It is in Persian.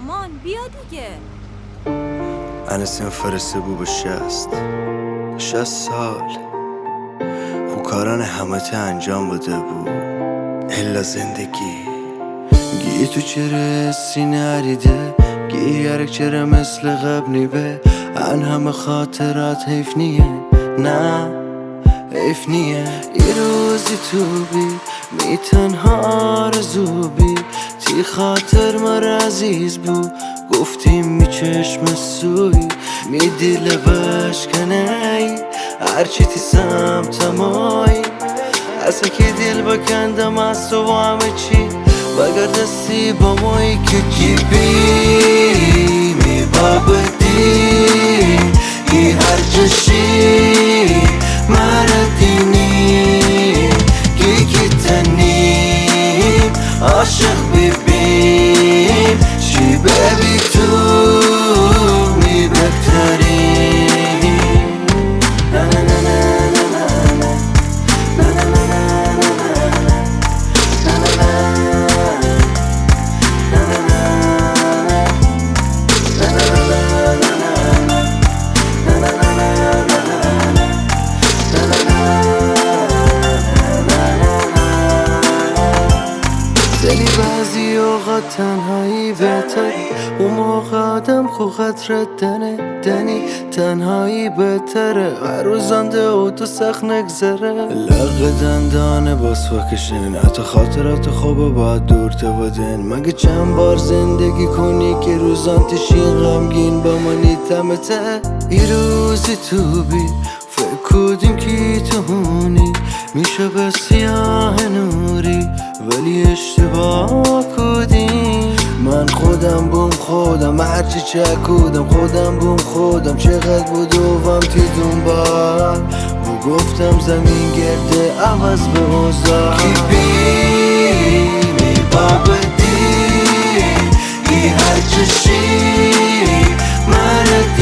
مامان بیا دیگه. انسیم فرسته بو به 60 سال خو کاران همه ته انجام بده بو الا زندگی گی تو چرا سینه عریده گی یارک چرا مثل قبل نیبه ان همه خاطرات حیف نیه نه حیف نیه یه روزی تو بی می تنها آرزو بی تی خاطر مرا عزیز بو گفتیم می چشم سوی می دل بشکنی هرچی تی سمتمایی اصلا که دل بکندم از تو و همه چی بگر دستی با مایی که جیبی می بابدی ای هر جشی مردینی کی تنیم عاشق ببین چی ببی تو می بهتری دلی بعضی اوقات تنهایی بهتری اون موقع آدم خو خطرت دنی تنهایی بهتره هر روز آنده او تو سخت نگذره لق دندانه باز فکشن حتی خاطرات خوبه باید دور تو بدن مگه چند بار زندگی کنی که روزان تشین غمگین با منی تمته ای روزی تو بی فکر کودیم که تو هونی میشه به سیاه نوری ولی اشتباه کودیم من خودم بوم خودم هرچی چکودم خودم بوم خودم چقدر بود دوام تی دنبال و گفتم زمین گرده عوض به اوزا کی بی می بابدی ای هر چشی مرد